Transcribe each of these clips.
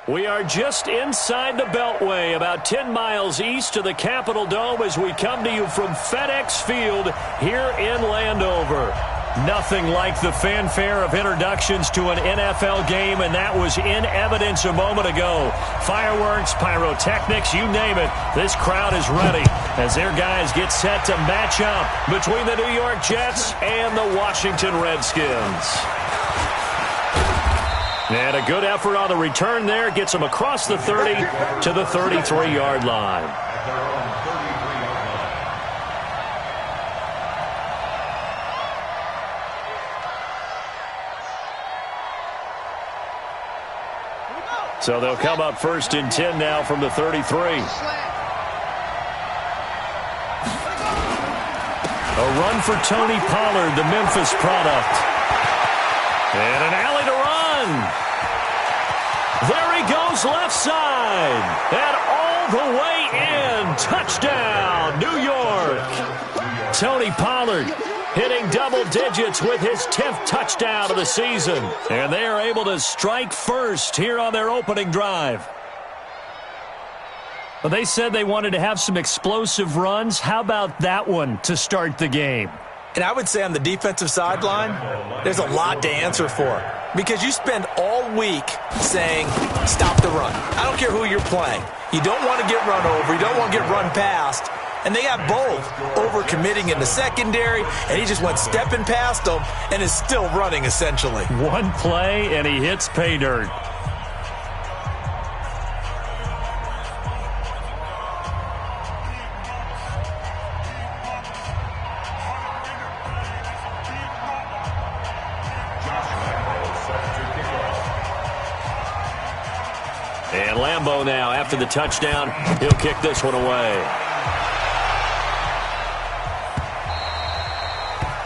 We are just inside the Beltway, about 10 miles east of the Capitol Dome as we come to you from FedEx Field here in Landover. Nothing like the fanfare of introductions to an NFL game, and that was in evidence a moment ago. Fireworks, pyrotechnics, you name it. This crowd is ready as their guys get set to match up between the New York Jets and the Washington Redskins. And a good effort on the return there gets them across the 30 to the 33-yard line. So they'll come up first and 10 now from the 33. A run for Tony Pollard, the Memphis product. And an alley to run. There he goes left side. And all the way in. Touchdown, New York. Tony Pollard hitting double digits with his 10th touchdown of the season. And they are able to strike first here on their opening drive. Well, they said they wanted to have some explosive runs. How about that one to start the game? And I would say on the defensive sideline, there's a lot to answer for. Because you spend all week saying, stop the run. I don't care who you're playing. You don't want to get run over. You don't want to get run past. And they got both over-committing in the secondary, and he just went stepping past them and is still running, essentially. One play, and he hits pay dirt. And Lambeau now, after the touchdown, he'll kick this one away.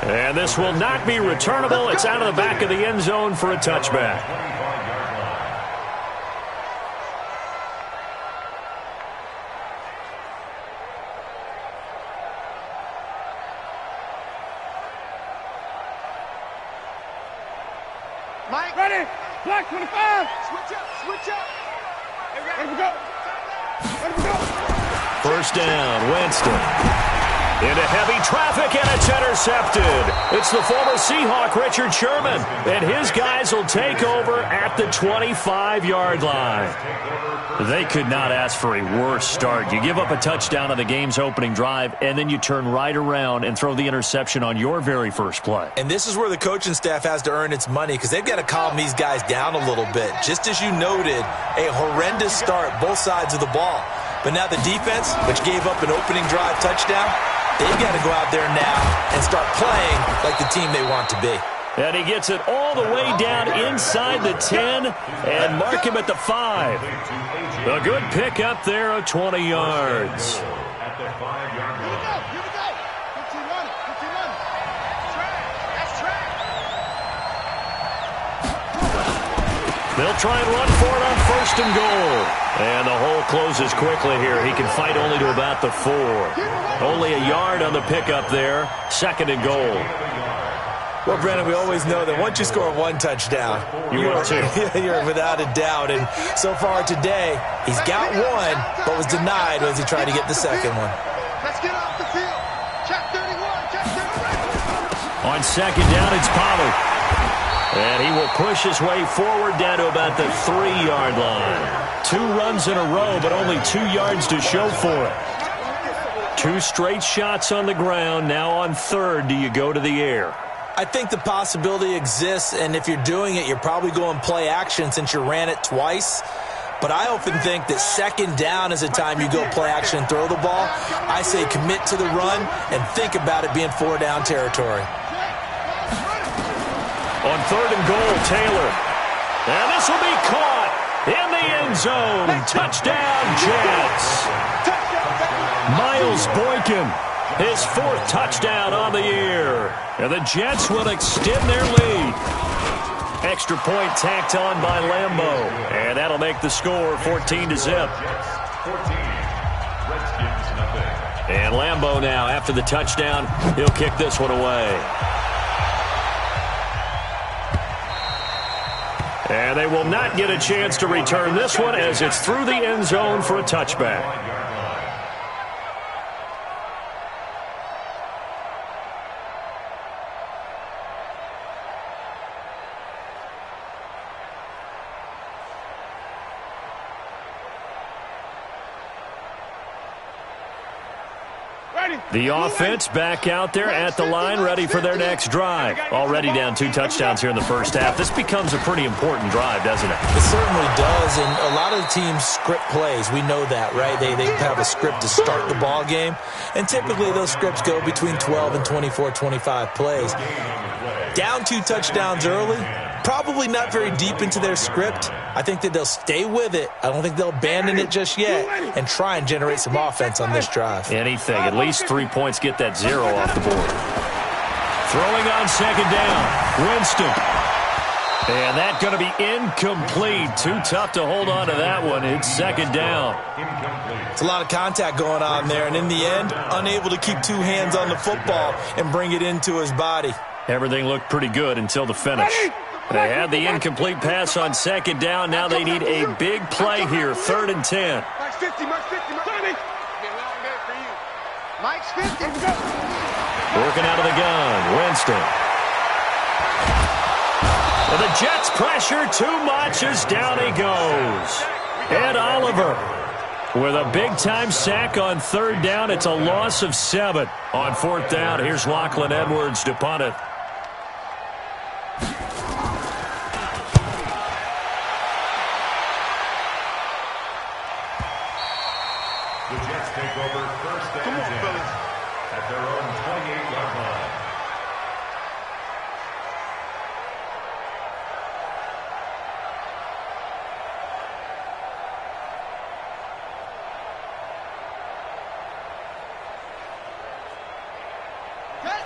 And this will not be returnable. It's out of the back of the end zone for a touchback. Mike, ready? Black 25. Switch up, switch up. Ready to go. Ready to go. First down, Winston. Into heavy traffic, and it's intercepted. It's the former Seahawk, Richard Sherman, and his guys will take over at the 25-yard line. They could not ask for a worse start. You give up a touchdown on the game's opening drive, and then you turn right around and throw the interception on your very first play. And this is where the coaching staff has to earn its money because they've got to calm these guys down a little bit. Just as you noted, a horrendous start, both sides of the ball. But now the defense, which gave up an opening drive touchdown, they've got to go out there now and start playing like the team they want to be. And he gets it all the way down inside the 10 and mark him at the 5. A good pick up there of 20 yards. At the 5-yard line. Here we go. 15 running. 15 running. Track. That's track. They'll try and run for it on first and goal. And the hole closes quickly here. He can fight only to about the 4. Only a yard on the pickup there. Second and goal. Well, Brandon, we always know that once you score one touchdown, you're without a doubt. And so far today, he's got one, but was denied as he tried to get the second one. Let's get off the field. Check 31. Check 31. On second down, it's Pollard. And he will push his way forward down to about the 3-yard line. 2 runs in a row, but only 2 yards to show for it. 2 straight shots on the ground. Now on third, do you go to the air? I think the possibility exists, and if you're doing it, you're probably going play action since you ran it twice. But I often think that second down is a time you go play action and throw the ball. I say commit to the run and think about it being 4-down territory. On third and goal, Taylor. And this will be caught in the end zone. Touchdown, Jets. Miles Boykin, his 4th touchdown on the year. And the Jets will extend their lead. Extra point tacked on by Lambeau. And that'll make the score 14-0. And Lambeau now, after the touchdown, he'll kick this one away. And they will not get a chance to return this one as it's through the end zone for a touchback. The offense back out there at the line, ready for their next drive. Already down 2 touchdowns here in the first half. This becomes a pretty important drive, doesn't it? It certainly does, and a lot of the teams script plays. We know that, right? They have a script to start the ball game, and typically those scripts go between 12 and 24, 25 plays. Down 2 touchdowns early, probably not very deep into their script. I think that they'll stay with it. I don't think they'll abandon it just yet and try and generate some offense on this drive. Anything. At least 3 points, get that 0 off the board. Throwing on second down. Winston. And that's going to be incomplete. Too tough to hold on to that one. It's second down. It's a lot of contact going on there, and in the end, unable to keep 2 hands on the football and bring it into his body. Everything looked pretty good until the finish. They had the incomplete pass on second down. Now they need a big play here, 3rd and 10. Mike's 50, Mike's 50, Mike's 50. Mike's 50. Working out of the gun, Winston. And the Jets pressure too much as down he goes. Ed Oliver with a big-time sack on 3rd down. It's a loss of 7. On 4th down, here's Lachlan Edwards to punt it. The Jets take over 1st and 10 at their own 28-yard line.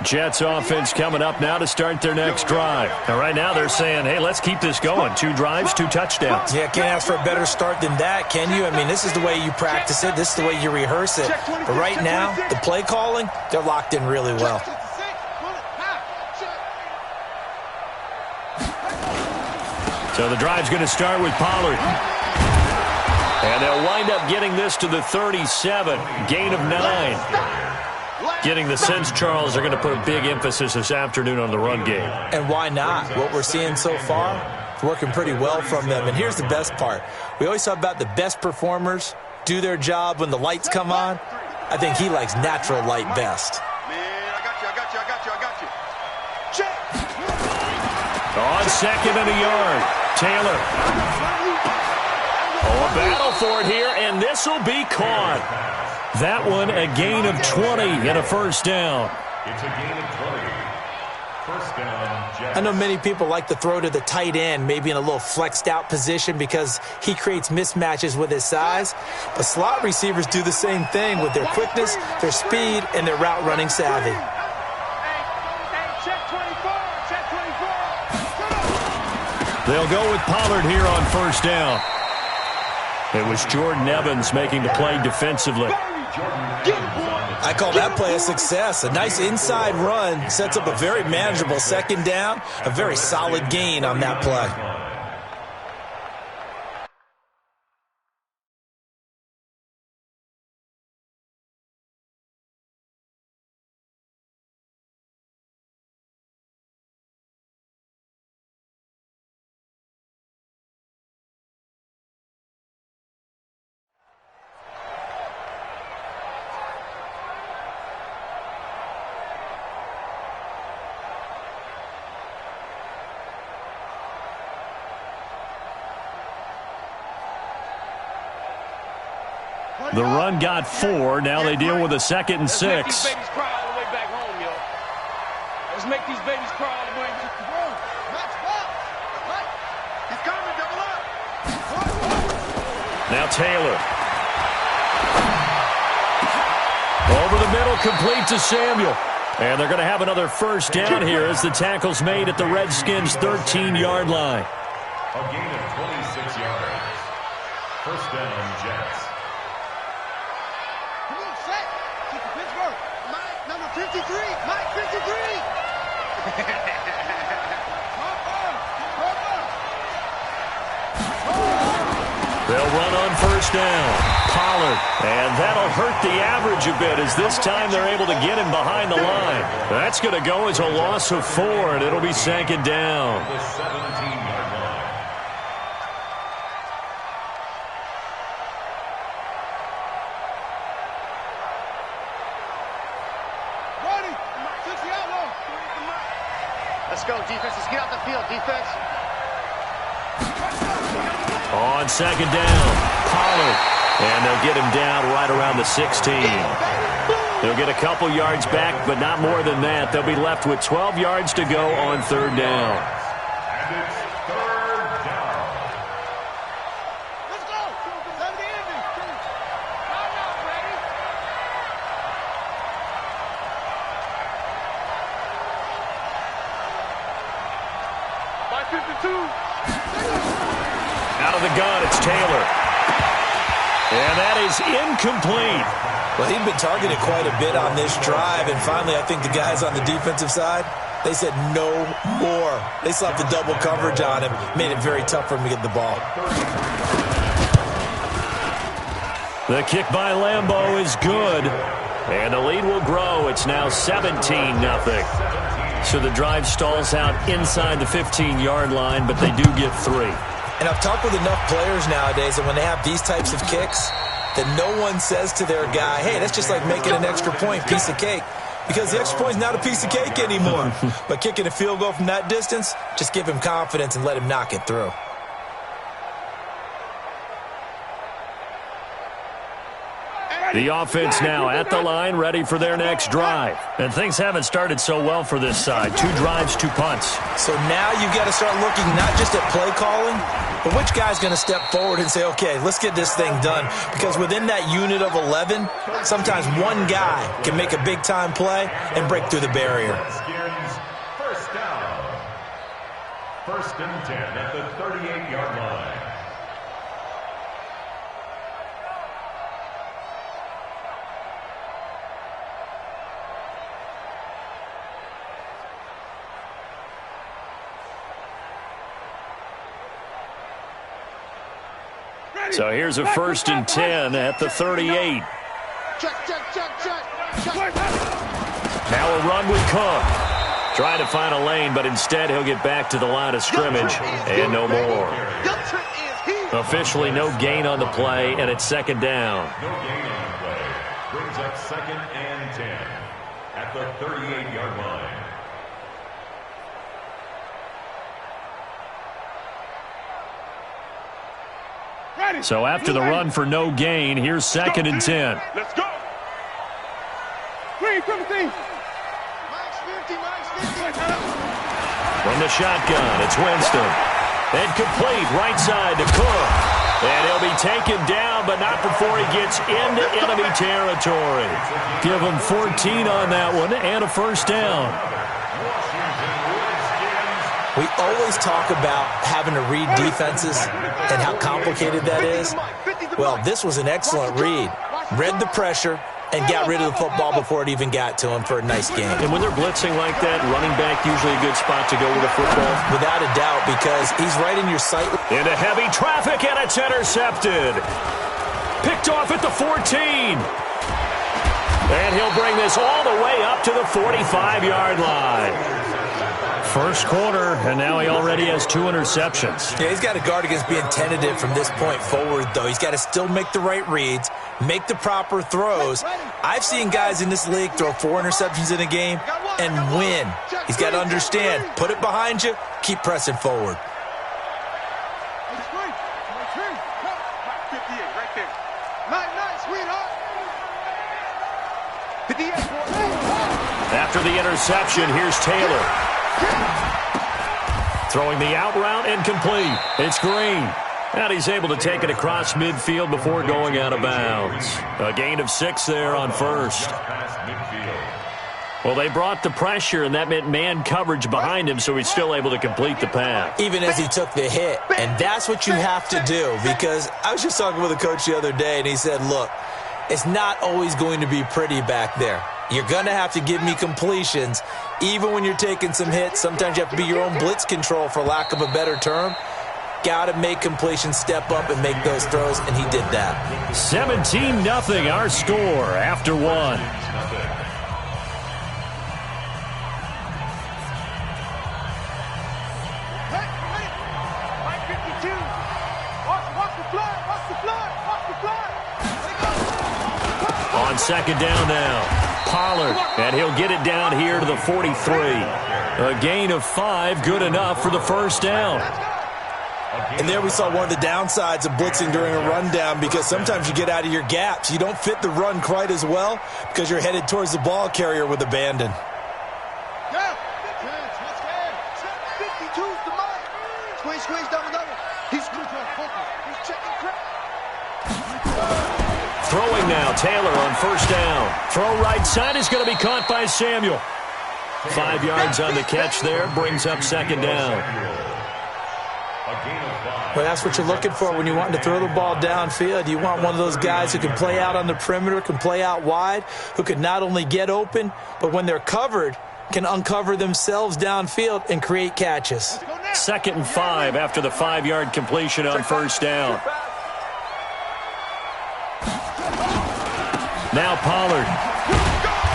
Jets offense coming up now to start their next drive. And right now they're saying, hey, let's keep this going. 2 drives, 2 touchdowns. Yeah, can't ask for a better start than that, can you? I mean, this is the way you practice it. This is the way you rehearse it. But right now, the play calling, they're locked in really well. So the drive's going to start with Pollard. And they'll wind up getting this to the 37. Gain of 9. Getting the sense, Charles, they're going to put a big emphasis this afternoon on the run game. And why not? What we're seeing so far, it's working pretty well from them. And here's the best part. We always talk about the best performers do their job when the lights come on. I think he likes natural light best. Man, I got you. Check. On 2nd and a yard, Taylor. Oh, a battle for it here, and this will be caught. That one, a gain of 20 and a 1st down. It's a gain of 20. 1st down, Jets. I know many people like to throw to the tight end, maybe in a little flexed out position because he creates mismatches with his size. But slot receivers do the same thing with their quickness, their speed, and their route running savvy. They'll go with Pollard here on 1st down. It was Jordan Evans making the play defensively. I call that play a success. A nice inside run sets up a very manageable 2nd down, a very solid gain on that play. The run got 4. Now they deal with a 2nd and 6. Let's make these babies cry all the way back home, yo. Let's make these babies cry all the way back home. He's coming, double up. Now Taylor. Over the middle, complete to Samuel. And they're going to have another 1st down here as the tackle's made at the Redskins' 13-yard line. A gain of 26 yards. 1st down, Jets. Come on, set. Keep the Pittsburgh. Mike, number 53. Mike, 53. run on first down. Pollard. And that'll hurt the average a bit as this time they're able to get him behind the line. That's going to go as a loss of 4, and it'll be second down. The 17-yard line. Ready. 60 outlaw. Let's go, defense. Let's get out the field, defense. On second down, Pollard. And they'll get him down right around the 16. They'll get a couple yards back, but not more than that. They'll be left with 12 yards to go on third down. And it's third down. Let's go. Let the ending. Time out, ready. By 52. Out of the gun, it's Taylor. And that is incomplete. Well, he'd been targeted quite a bit on this drive, and finally I think the guys on the defensive side, they said no more. They slapped the double coverage on him, made it very tough for him to get the ball. The kick by Lambeau is good. And the lead will grow. It's now 17-0. So the drive stalls out inside the 15-yard line, but they do get 3. And I've talked with enough players nowadays that when they have these types of kicks, that no one says to their guy, hey, that's just like making an extra point, piece of cake. Because the extra point is not a piece of cake anymore. But kicking a field goal from that distance, just give him confidence and let him knock it through. The offense now at the line, ready for their next drive. And things haven't started so well for this side. 2 drives, 2 punts. So now you've got to start looking not just at play calling, but which guy's going to step forward and say, okay, let's get this thing done. Because within that unit of 11, sometimes one guy can make a big-time play and break through the barrier. First down. First and 10 at the 38-yard line. So here's a first and 10 at the 38. Check. Now a run with Cook. Trying to find a lane, but instead he'll get back to the line of scrimmage and no more. Officially no gain on the play, and it's second down. No gain on the play. Brings up second and 10 at the 38-yard line. So after the run for no gain, here's second and 10. Let's go. Green, 15. Max 50. From the shotgun, it's Winston. And complete right side to Cook. And he'll be taken down, but not before he gets into enemy territory. Give him 14 on that one and a first down. We always talk about having to read defenses and how complicated that is. Well, this was an excellent read. Read the pressure and got rid of the football before it even got to him for a nice game. And when they're blitzing like that, running back usually a good spot to go with a football. Without a doubt, because he's right in your sight. Into heavy traffic, and it's intercepted. Picked off at the 14. And he'll bring this all the way up to the 45-yard line. First quarter, and now he already has 2 interceptions. Yeah, he's got to guard against being tentative from this point forward, though. He's got to still make the right reads, make the proper throws. I've seen guys in this league throw 4 interceptions in a game and win. He's got to understand, put it behind you, keep pressing forward. After the interception, here's Taylor. Throwing the out route incomplete. It's Green. And he's able to take it across midfield before going out of bounds. A gain of 6 there on first. Well, they brought the pressure, and that meant man coverage behind him, so he's still able to complete the pass. Even as he took the hit. And that's what you have to do, because I was just talking with a coach the other day, and he said, look, it's not always going to be pretty back there. You're going to have to give me completions. Even when you're taking some hits, sometimes you have to be your own blitz control, for lack of a better term. got to make completion, step up, and make those throws, and he did that. 17-0 our score after one. On second down now, Pollard, and he'll get it down here to the 43. A gain of 5, good enough for the first down. And there we saw one of the downsides of blitzing during a rundown, because sometimes you get out of your gaps. You don't fit the run quite as well because you're headed towards the ball carrier with abandon. Throwing now, Taylor on first down. Throw right side is going to be caught by Samuel. 5 yards on the catch there, brings up second down. Well, that's what you're looking for when you want to throw the ball downfield. You want one of those guys who can play out on the perimeter, can play out wide, who can not only get open, but when they're covered, can uncover themselves downfield and create catches. 2nd and 5 after the 5-yard completion on first down. Now Pollard.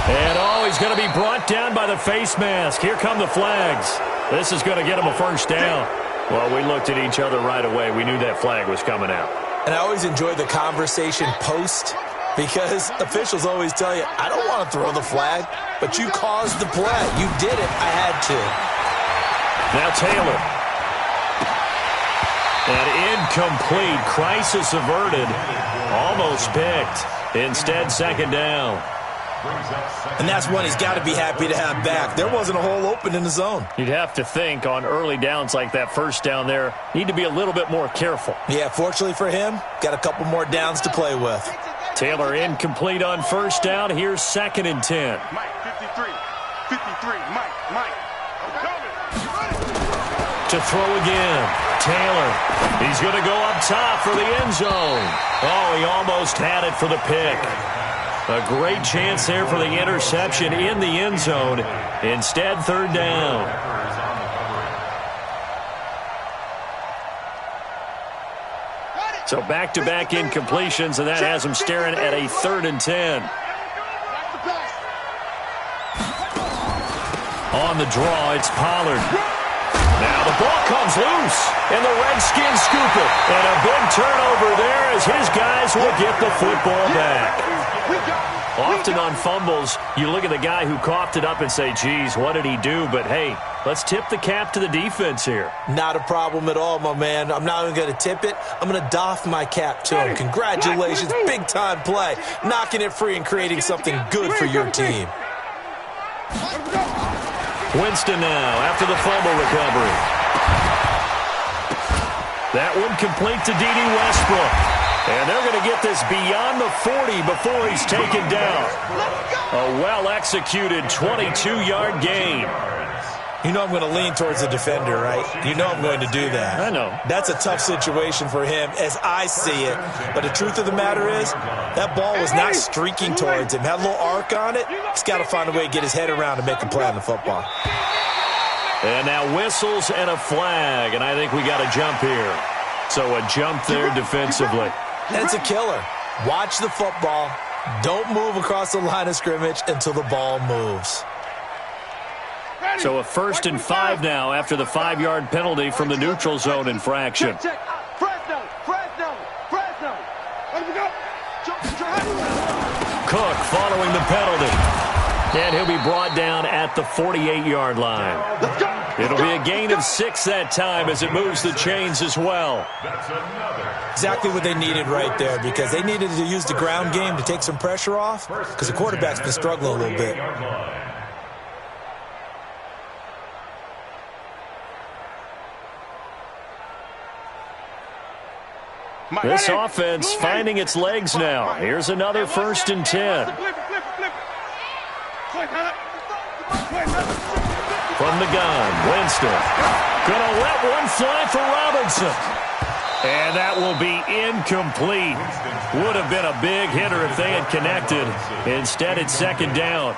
And he's going to be brought down by the face mask. Here come the flags. This is going to get him a first down. Well, we looked at each other right away. We knew that flag was coming out. And I always enjoy the conversation post, because officials always tell you, I don't want to throw the flag, but you caused the play. You did it. I had to. Now Taylor. An incomplete, crisis averted, almost picked. Instead, second down. And that's one he's got to be happy to have back. There wasn't a hole open in the zone. You'd have to think on early downs like that first down there, need to be a little bit more careful. Yeah, fortunately for him, got a couple more downs to play with. Taylor incomplete on first down. Here's 2nd and 10. Mike, 53, Mike. To throw again. Taylor. He's going to go up top for the end zone. Oh, he almost had it for the pick. A great chance there for the interception in the end zone. Instead, third down. So back-to-back incompletions, and that has him staring at a 3rd and 10. On the draw, it's Pollard. Now the ball comes loose, and the Redskins scoop it. And a big turnover there as his guys will get the football back. Often on fumbles, you look at the guy who coughed it up and say, geez, what did he do? But, hey, let's tip the cap to the defense here. Not a problem at all, my man. I'm not even going to tip it. I'm going to doff my cap to him. Congratulations, big-time play. Knocking it free and creating something good for your team. Winston now after the fumble recovery. That one complete to D.D. Westbrook. And they're going to get this beyond the 40 before he's taken down. A well-executed 22-yard gain. You know I'm going to lean towards the defender, right? You know I'm going to do that. I know. That's a tough situation for him as I see it. But the truth of the matter is, that ball was not streaking towards him. Had a little arc on it. He's got to find a way to get his head around and make a play on the football. And now whistles and a flag. And I think we got a jump here. So a jump there defensively. And it's a killer. Watch the football. Don't move across the line of scrimmage until the ball moves. So a 1st and 5 now after the 5-yard penalty from the neutral zone infraction. Cook following the penalty. And he'll be brought down at the 48-yard line. It'll be a gain of 6 that time as it moves the chains as well. Exactly what they needed right there, because they needed to use the ground game to take some pressure off, because the quarterback's been struggling a little bit. This offense finding its legs now. Here's another 1st and 10. From the gun, Winston. Gonna let one fly for Robinson. And that will be incomplete. Would have been a big hitter if they had connected. Instead, it's 2nd down.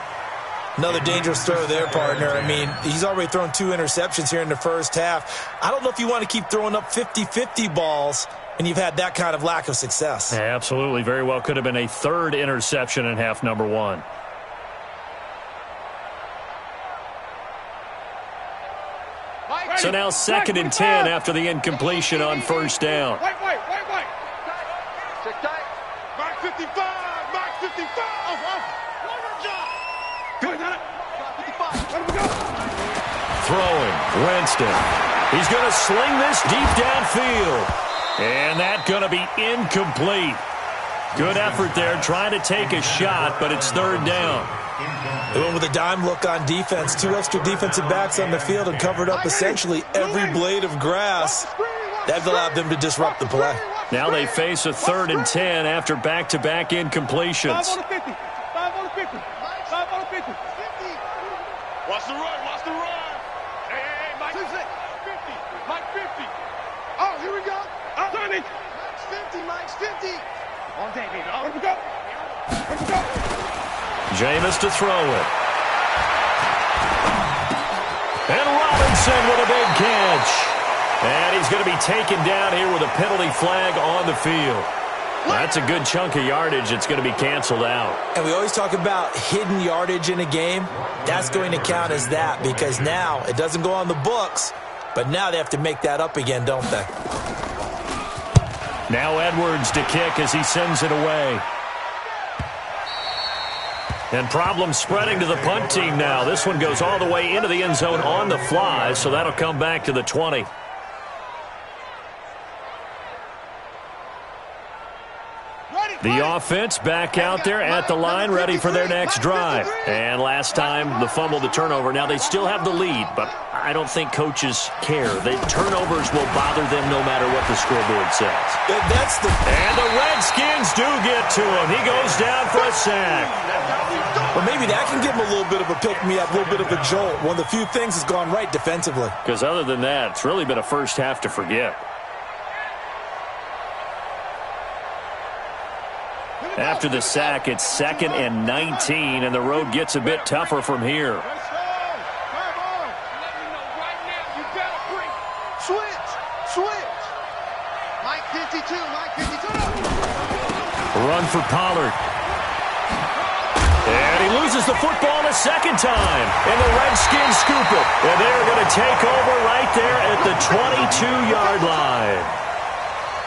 Another dangerous throw there, partner. I mean, he's already thrown 2 interceptions here in the first half. I don't know if you want to keep throwing up 50-50 balls when you've had that kind of lack of success. Yeah, absolutely. Very well could have been a 3rd interception in half number 1. So now 2nd and 10 after the incompletion on first down. Wait. Mark 55. Mark 55. Good, got it. 55. Let him go. Throwing, Winston. He's going to sling this deep downfield. And that's going to be incomplete. Good effort there, trying to take a shot, but it's 3rd down. They went with a dime look on defense. 2 extra defensive backs on the field and covered up essentially every blade of grass. That allowed them to disrupt the play. Now they face a 3rd and 10 after back-to-back incompletions. 5 on the 50. 5 on the 50. 5 on the 50. 50. Watch the run. Watch the run. Hey, Mike. 50. Mike 50. Oh, here we go. Oh, Mike's 50. Mike's 50. On day, baby. Oh, let him go. Let him go. Jameis to throw it. And Robinson with a big catch. And he's going to be taken down here with a penalty flag on the field. That's a good chunk of yardage. It's going to be canceled out. And we always talk about hidden yardage in a game. That's going to count as that because now it doesn't go on the books, but now they have to make that up again, don't they? Now Edwards to kick as he sends it away. And problems spreading to the punt team now. This one goes all the way into the end zone on the fly, so that'll come back to the 20. The offense back out there at the line, ready for their next drive. And last time, the fumble, the turnover. Now they still have the lead, but I don't think coaches care. The turnovers will bother them no matter what the scoreboard says. And the Redskins do get to him. He goes down for a sack. Well, maybe that can give him a little bit of a pick-me-up, a little bit of a jolt. One of the few things has gone right defensively. Because other than that, it's really been a first half to forget. After the sack, it's 2nd and 19, and the road gets a bit tougher from here. Switch. Mike 52. Run for Pollard. And he loses the football a second time. And the Redskins scoop it. And they're going to take over right there at the 22-yard line.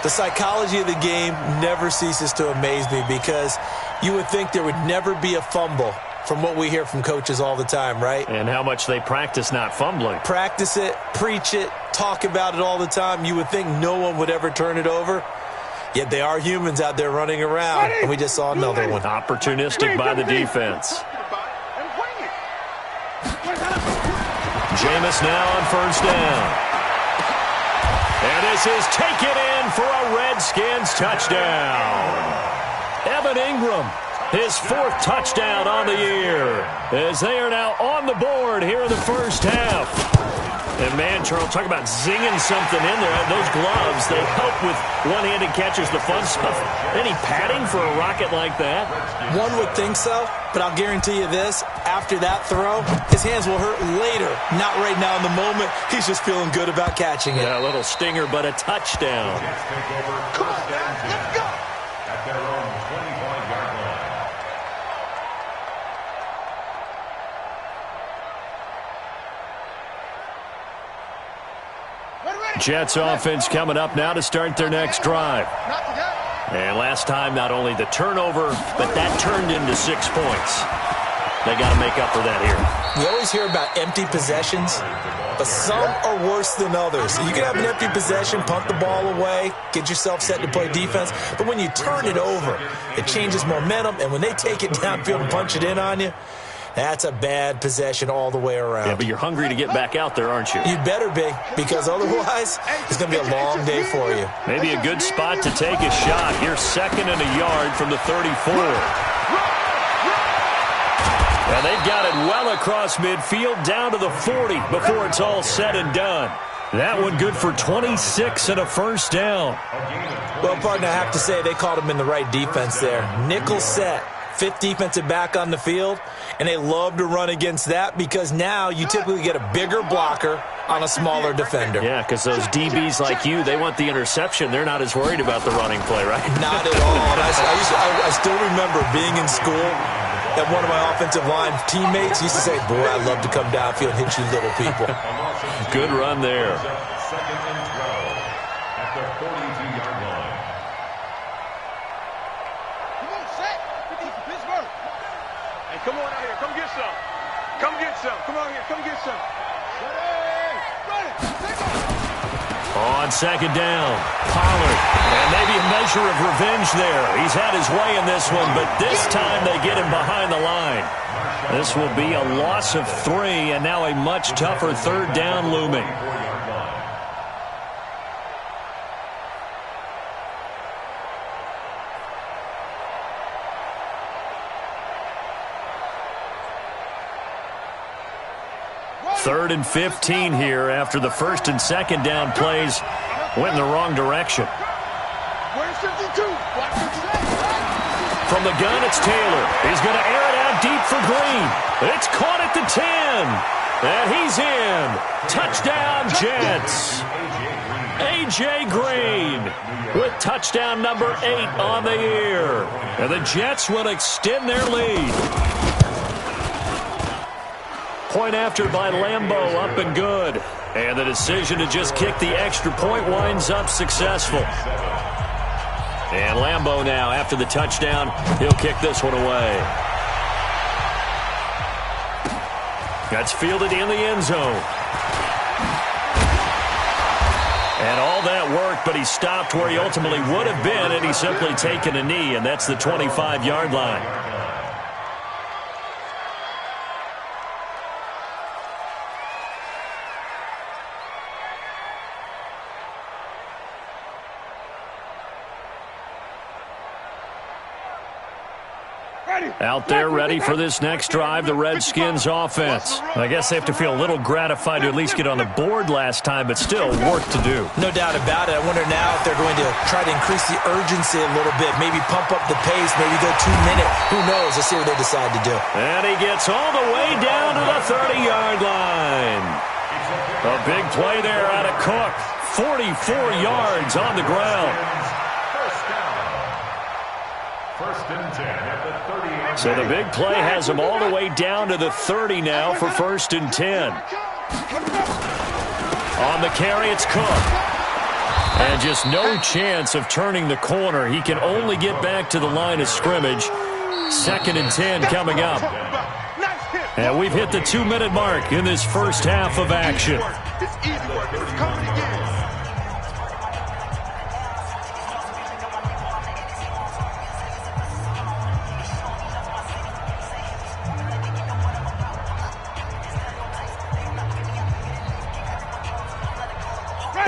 The psychology of the game never ceases to amaze me because you would think there would never be a fumble from what we hear from coaches all the time, right? And how much they practice not fumbling. Practice it, preach it, talk about it all the time. You would think no one would ever turn it over. Yet they are humans out there running around, and we just saw another one. Opportunistic by the defense. Jameis now on first down. And this is taken in for a Redskins touchdown. Evan Ingram, his 4th touchdown on the year, as they are now on the board here in the first half. And man, Charles, talk about zinging something in there. Those gloves, they help with one-handed catches, the fun stuff. Any padding for a rocket like that? One would think so, but I'll guarantee you this. After that throw, his hands will hurt later. Not right now in the moment. He's just feeling good about catching it. Yeah, a little stinger, but a touchdown. Come on, man. Let's go. At their own 21-yard line. Jets offense coming up now to start their next drive. And last time, not only the turnover, but that turned into 6 points. They got to make up for that here. You always hear about empty possessions, but some are worse than others. You can have an empty possession, punt the ball away, get yourself set to play defense, but when you turn it over, it changes momentum, and when they take it downfield and punch it in on you, that's a bad possession all the way around. Yeah, but you're hungry to get back out there, aren't you? You'd better be, because otherwise, it's going to be a long day for you. Maybe a good spot to take a shot. Here's 2nd and a yard from the 34. And they've got it well across midfield, down to the 40 before it's all said and done. That one good for 26 and a first down. Well, partner, I have to say they called him in the right defense there. Nickel set. fifth defensive back on the field, and they love to run against that because now you typically get a bigger blocker on a smaller defender. Yeah, because those DBs like you, they want the interception. They're not as worried about the running play, right? Not at all. And I still remember being in school, and one of my offensive line teammates used to say, boy, I'd love to come downfield and hit you little people. Good run there. Second and 12 at the 42-yard line. Come on, set. Pittsburgh. Hey, come on out here. Come get some. Come get some. Come on here. Come get some. On second down, Pollard. And maybe a measure of revenge there. He's had his way in this one, but this time they get him behind the line. This will be a loss of 3, and now a much tougher third down looming. Third and 15 here after the first and second down plays went in the wrong direction. From the gun, it's Taylor. He's going to air it out deep for Green. It's caught at the 10. And he's in. Touchdown, Jets. A.J. Green with touchdown number 8 on the year. And the Jets will extend their lead. Point after by Lambeau, up and good. And the decision to just kick the extra point winds up successful. And Lambeau now, after the touchdown, he'll kick this one away. That's fielded in the end zone. And all that worked, but he stopped where he ultimately would have been, and he's simply taken a knee, and that's the 25-yard line. Out there ready for this next drive, the Redskins offense. I guess they have to feel a little gratified to at least get on the board last time, but still work to do. No doubt about it. I wonder now if they're going to try to increase the urgency a little bit, maybe pump up the pace, maybe go 2-minute. Who knows? Let's see what they decide to do. And he gets all the way down to the 30-yard line. A big play there out of Cook. 44 yards on the ground. First and 10 at the 38. So the big play has him all the way down to the 30 now for first and 10. On the carry, it's Cook. And just no chance of turning the corner. He can only get back to the line of scrimmage. Second and 10 coming up. And we've hit the 2-minute mark in this first half of action. It's easy work. It's coming again.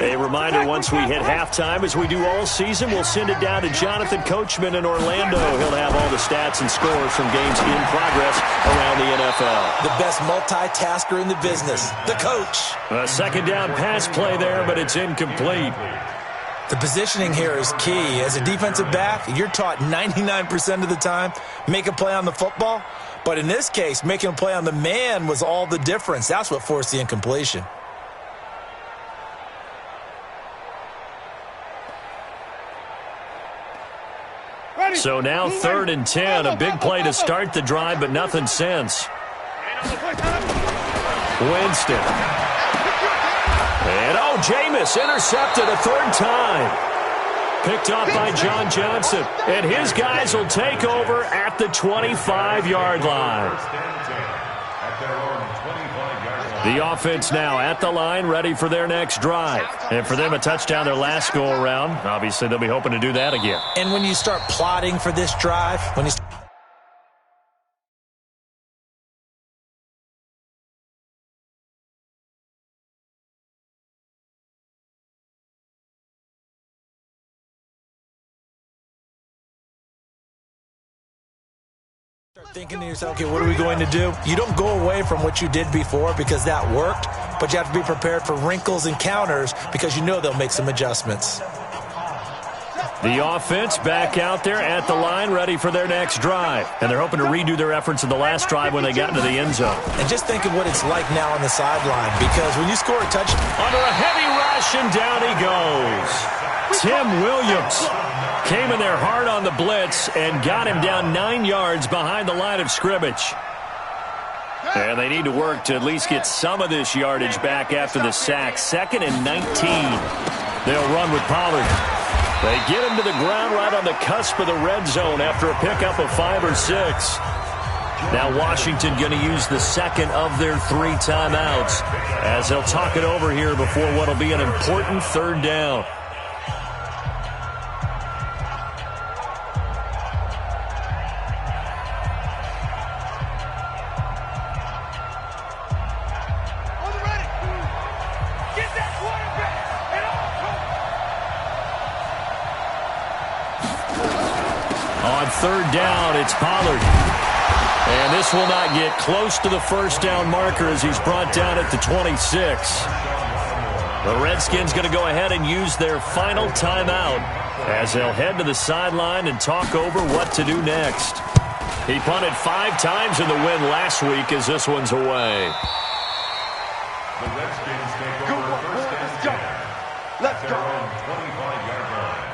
A reminder, once we hit halftime, as we do all season, we'll send it down to Jonathan Coachman in Orlando. He'll have all the stats and scores from games in progress around the NFL. The best multitasker in the business, the coach. A second down pass play there, but it's incomplete. The positioning here is key. As a defensive back, you're taught 99% of the time, make a play on the football. But in this case, making a play on the man was all the difference. That's what forced the incompletion. So now third and 10, a big play to start the drive, but nothing since. Winston. And Jameis intercepted a third time. Picked up by John Johnson. And his guys will take over at the 25-yard line. The offense now at the line, ready for their next drive. And for them, a touchdown their last go-around. Obviously, they'll be hoping to do that again. And when you start plotting for this drive, when you thinking to yourself, okay, what are we going to do? You don't go away from what you did before because that worked, but you have to be prepared for wrinkles and counters because you know they'll make some adjustments. The offense back out there at the line, ready for their next drive. And they're hoping to redo their efforts in the last drive when they got into the end zone. And just think of what it's like now on the sideline, because when you score a touchdown. Under a heavy rush, and down he goes. Tim Williams came in there hard on the blitz and got him down 9 yards behind the line of scrimmage. And they need to work to at least get some of this yardage back after the sack. 2nd and 19. They'll run with Pollard. They get him to the ground right on the cusp of the red zone after a pickup of 5 or 6. Now Washington going to use the second of their 3 timeouts as they'll talk it over here before what will be an important 3rd down. On 3rd down, it's Pollard. And this will not get close to the first down marker as he's brought down at the 26. The Redskins going to go ahead and use their final timeout as they'll head to the sideline and talk over what to do next. He punted 5 times in the win last week as this one's away. The Redskins take over first and 10. Let's go. 25-yard line.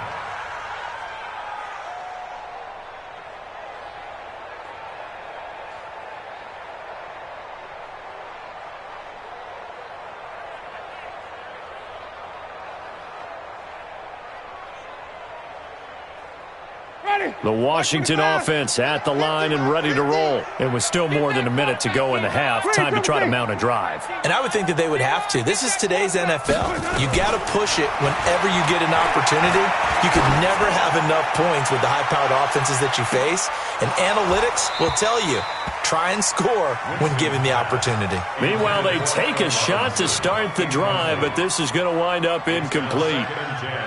The Washington offense at the line and ready to roll. And with still more than a minute to go in the half, time to try to mount a drive. And I would think that they would have to. This is today's NFL. You got to push it whenever you get an opportunity. You could never have enough points with the high-powered offenses that you face. And analytics will tell you, try and score when given the opportunity. Meanwhile, they take a shot to start the drive, but this is going to wind up incomplete.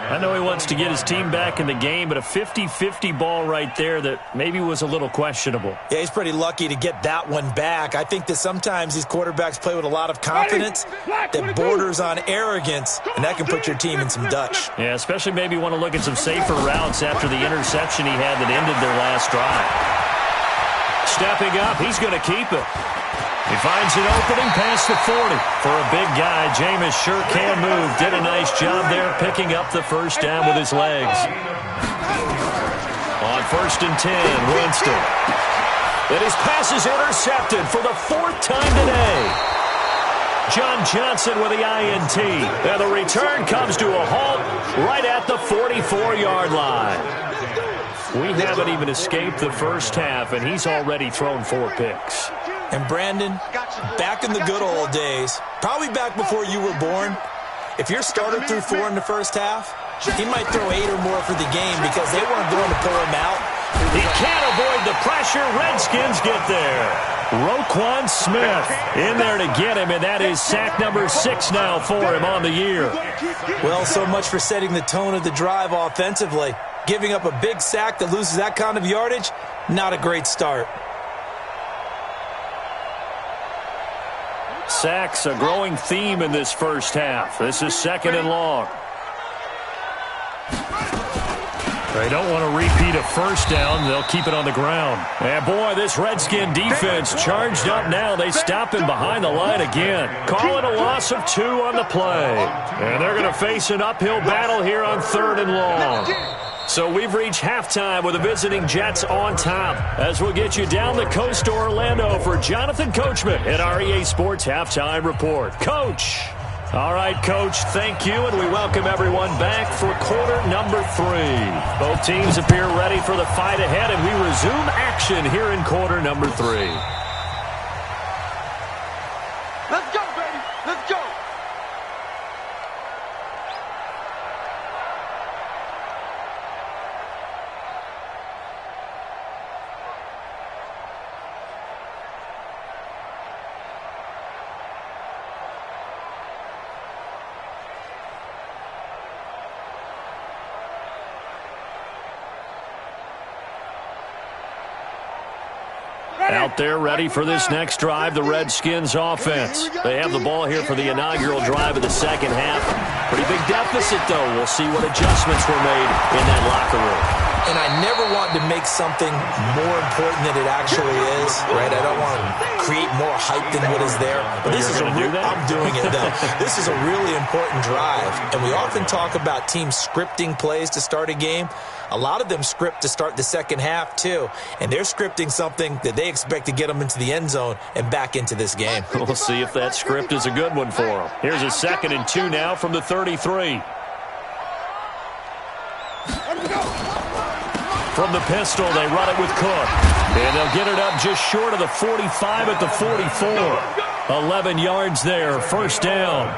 I know he wants to get his team back in the game, but a 50-50 ball right there that maybe was a little questionable. Yeah, he's pretty lucky to get that one back. I think that sometimes these quarterbacks play with a lot of confidence that borders on arrogance, and that can put your team in some Dutch. Yeah, especially maybe want to look at some safer routes after the interception he had that ended their last drive. Stepping up, he's going to keep it. He finds an opening past the 40. For a big guy, Jameis sure can move. Did a nice job there picking up the first down with his legs. On 1st and 10, Winston. And his pass is intercepted for the 4th time today. John Johnson with the INT. And the return comes to a halt right at the 44-yard line. We haven't even escaped the first half, and he's already thrown 4 picks. And Brandon, back in the good old days, probably back before you were born, if your starter threw 4 in the first half, he might throw 8 or more for the game because they weren't going to pull him out. He can't avoid the pressure. Redskins get there. Roquan Smith in there to get him, and that is sack number 6 now for him on the year. Well, so much for setting the tone of the drive offensively. Giving up a big sack that loses that kind of yardage, not a great start. Sacks a growing theme in this first half. This is 2nd and long. They don't want to repeat a first down. They'll keep it on the ground. And boy, this Redskin defense charged up now. They stop him behind the line again. Call it a loss of 2 on the play. And they're going to face an uphill battle here on 3rd and long. So we've reached halftime with the visiting Jets on top. As we'll get you down the coast to Orlando for Jonathan Coachman at our EA Sports Halftime Report. Coach. All right, Coach, thank you, and we welcome everyone back for quarter number 3. Both teams appear ready for the fight ahead, and we resume action here in quarter number 3. Let's go, baby. Let's go. Out there ready for this next drive, the Redskins offense. They have the ball here for the inaugural drive of the second half. Pretty big deficit, though. We'll see what adjustments were made in that locker room. And I never want to make something more important than it actually is, right? I don't want to create more hype than what is there. But this is I'm doing it, though. This is a really important drive. And we often talk about teams scripting plays to start a game. A lot of them script to start the second half, too. And they're scripting something that they expect to get them into the end zone and back into this game. We'll see if that script is a good one for them. Here's a 2nd and 2 now from the 33. From the pistol, they run it with Cook. And they'll get it up just short of the 45 at the 44. 11 yards there, first down.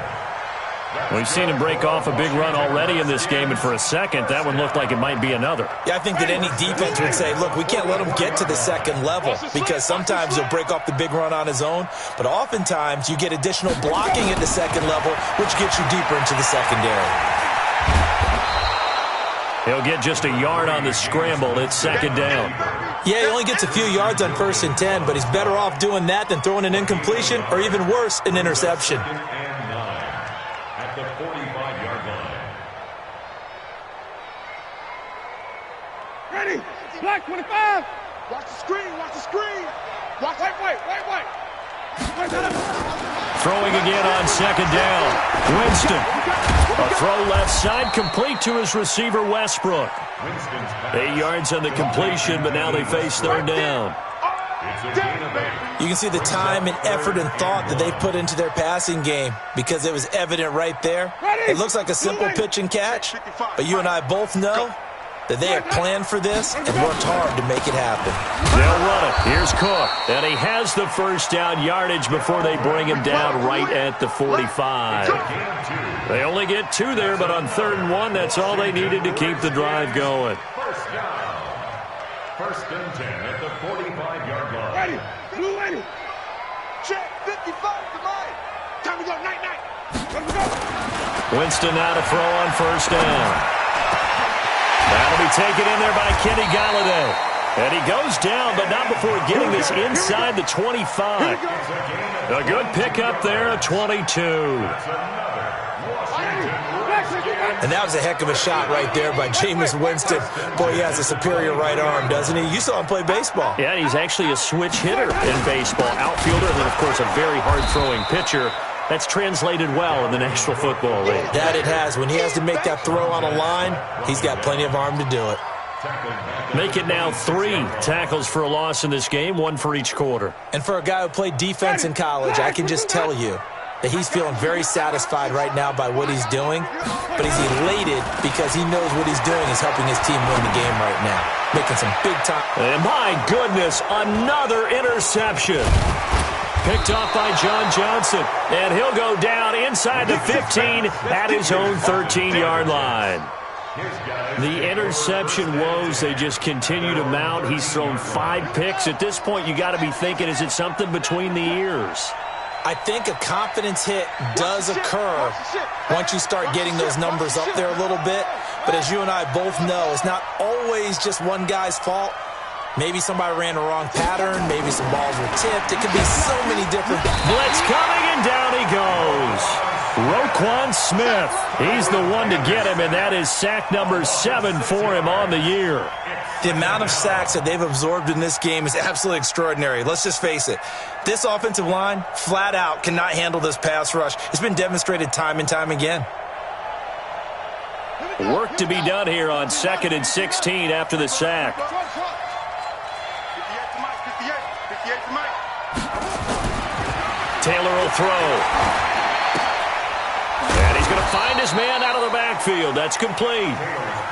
We've seen him break off a big run already in this game, and for a second, that one looked like it might be another. Yeah, I think that any defense would say, look, we can't let him get to the second level because sometimes he'll break off the big run on his own, but oftentimes you get additional blocking at the second level, which gets you deeper into the secondary. He'll get just a yard on the scramble. It's second down. Yeah, he only gets a few yards on 1st and 10, but he's better off doing that than throwing an incompletion or even worse, an interception. At the 45-yard line. Ready? Black 25. Watch the screen. Watch the screen. Watch. Wait. Throwing again on second down. Winston. A throw left side, complete to his receiver, Westbrook. 8 yards on the completion, but now they face third down. You can see the time and effort and thought that they put into their passing game because it was evident right there. It looks like a simple pitch and catch, but you and I both know that they have planned for this and worked hard to make it happen. They'll run it. Here's Cook. And he has the first down yardage before they bring him down right at the 45. They only get 2 there, but on 3rd and 1, that's all they needed to keep the drive going. First down. 1st and 10 at the 45-yard line. Ready. Blue ready. Check. 55 to mine. Time to go. Night. Let me go. Winston now to throw on first down. That'll be taken in there by Kenny Galladay. And he goes down, but not before getting this inside the 25. A good pickup there at 22. And that was a heck of a shot right there by Jameis Winston. Boy, he has a superior right arm, doesn't he? You saw him play baseball. Yeah, he's actually a switch hitter in baseball. Outfielder, and then, of course, a very hard-throwing pitcher. That's translated well in the National Football League. That it has. When he has to make that throw on a line, he's got plenty of arm to do it. Make it now 3 tackles for a loss in this game, 1 for each quarter. And for a guy who played defense in college, I can just tell you that he's feeling very satisfied right now by what he's doing, but he's elated because he knows what he's doing is helping his team win the game right now, making some big time. And my goodness, another interception. Picked off by John Johnson, and he'll go down inside the 15 at his own 13-yard line. The interception woes, they just continue to mount. He's thrown 5 picks. At this point, you got to be thinking, is it something between the ears? I think a confidence hit does occur once you start getting those numbers up there a little bit. But as you and I both know, it's not always just one guy's fault. Maybe somebody ran the wrong pattern. Maybe some balls were tipped. It could be so many different things. Blitz coming, and down he goes. Roquan Smith. He's the one to get him, and that is sack number 7 for him on the year. The amount of sacks that they've absorbed in this game is absolutely extraordinary. Let's just face it. This offensive line, flat out, cannot handle this pass rush. It's been demonstrated time and time again. Work to be done here on 2nd and 16 after the sack. Taylor will throw. And he's going to find his man out of the backfield. That's complete.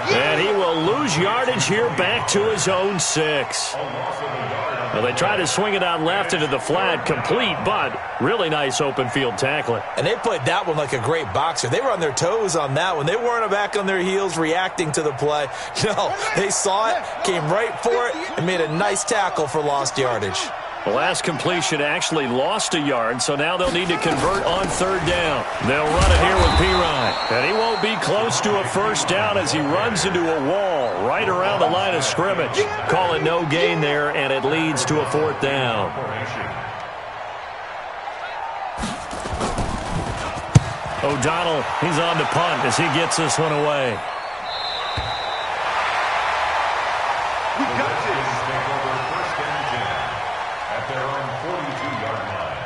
And he will lose yardage here back to his own 6. Well, they try to swing it out left into the flat, complete, but really nice open field tackling. And they played that one like a great boxer. They were on their toes on that one. They weren't back on their heels reacting to the play. No, they saw it, came right for it, and made a nice tackle for lost yardage. The last completion actually lost a yard, so now they'll need to convert on third down. They'll run it here with Pirine. And he won't be close to a first down as he runs into a wall right around the line of scrimmage. Call it no gain there, and it leads to a fourth down. O'Donnell, he's on the punt as he gets this one away. We got this. Their own 42-yard line.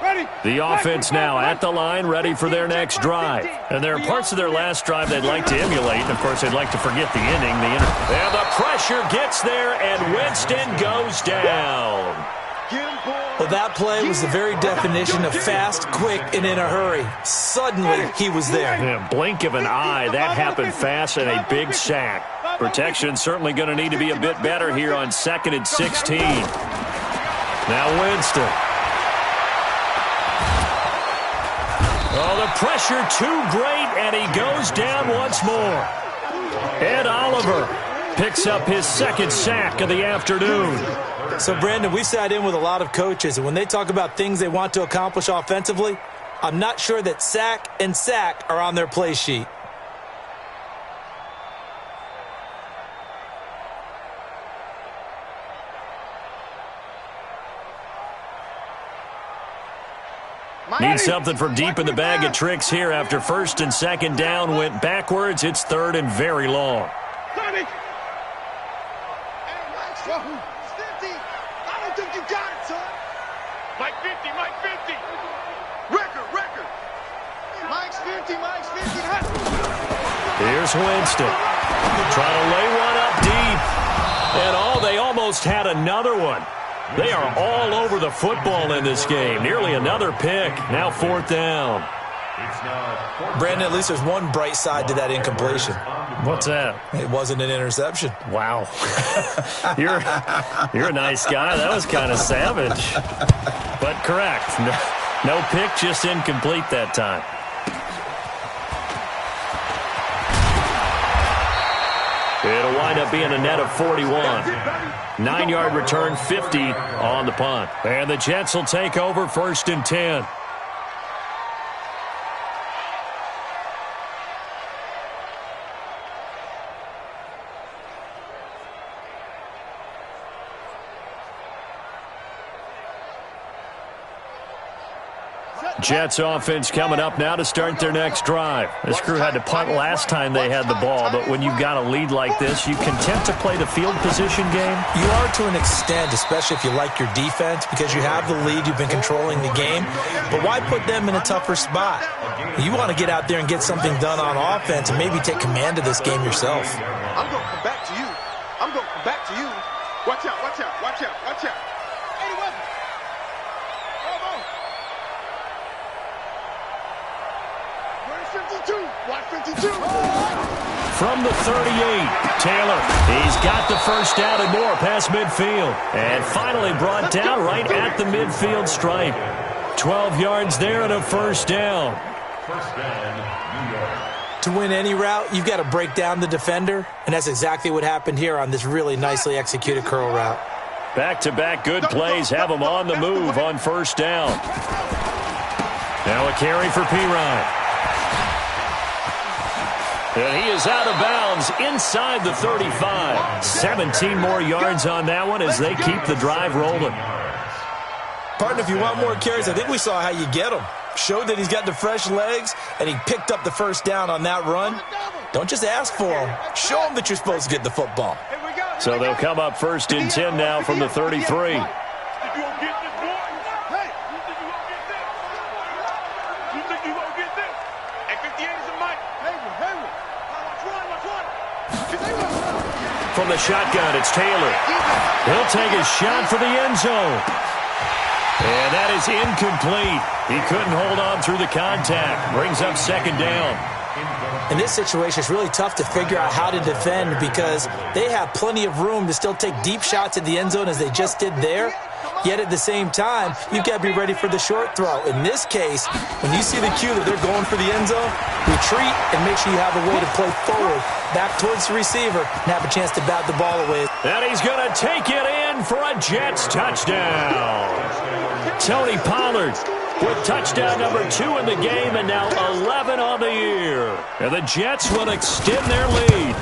Ready. The offense now at the line, ready for their next drive. And there are parts of their last drive they'd like to emulate. And, of course, they'd like to forget the inning. And the pressure gets there, and Winston goes down. Well, that play was the very definition of fast, quick, and in a hurry. Suddenly, he was there. Yeah, blink of an eye, that happened fast, and a big sack. Protection certainly going to need to be a bit better here on 2nd and 16. Now Winston. Oh, the pressure too great, and he goes down once more. Ed Oliver picks up his second sack of the afternoon. So, Brandon, we sat in with a lot of coaches, and when they talk about things they want to accomplish offensively, I'm not sure that sack and sack are on their play sheet. Need something from deep in the bag of tricks here after 1st and 2nd down went backwards. It's 3rd and very long. I don't think you got it, son. Mike 50, Mike 50. Record. Mike's 50, Mike's 50. Here's Winston. Trying to lay one up deep. And they almost had another one. They are all over the football in this game. Nearly another pick. Now 4th down. Brandon, at least there's one bright side to that incompletion. What's that? It wasn't an interception. Wow. You're a nice guy. That was kind of savage. But correct. No pick, just incomplete that time. It'll wind up being a net of 41. 9-yard return, 50 on the punt. And the Jets will take over 1st and 10. Jets offense coming up now to start their next drive. This crew had to punt last time they had the ball, but when you've got a lead like this, you content to play the field position game? You are to an extent, especially if you like your defense, because you have the lead, you've been controlling the game. But why put them in a tougher spot? You want to get out there and get something done on offense and maybe take command of this game yourself. I'm going to come back to you. Watch out. Eddie Weapon. Watch 52. From the 38, Taylor. He's got the first down and more past midfield. And finally brought down right at the midfield stripe. 12 yards there and a first down. First down, New York. To win any route, you've got to break down the defender, and that's exactly what happened here on this really nicely executed curl route. Back-to-back good plays have him on the move on first down. Now a carry for Pirine. And he is out of bounds inside the 35. 17 more yards on that one as they keep the drive rolling. Partner, if you want more carries, I think we saw how you get him. Showed that he's got the fresh legs, and he picked up the first down on that run. Don't just ask for him. Show him that you're supposed to get the football. So they'll come up 1st and 10 now from the 33. From the shotgun, it's Taylor. He'll take a shot for the end zone. And that is incomplete. He couldn't hold on through the contact. Brings up 2nd down. In this situation, it's really tough to figure out how to defend because they have plenty of room to still take deep shots at the end zone as they just did there. Yet at the same time, you've got to be ready for the short throw. In this case, when you see the cue that they're going for the end zone, retreat and make sure you have a way to play forward, back towards the receiver, and have a chance to bat the ball away. And he's going to take it in for a Jets touchdown. Tony Pollard with touchdown number 2 in the game and now 11 on the year. And the Jets will extend their lead.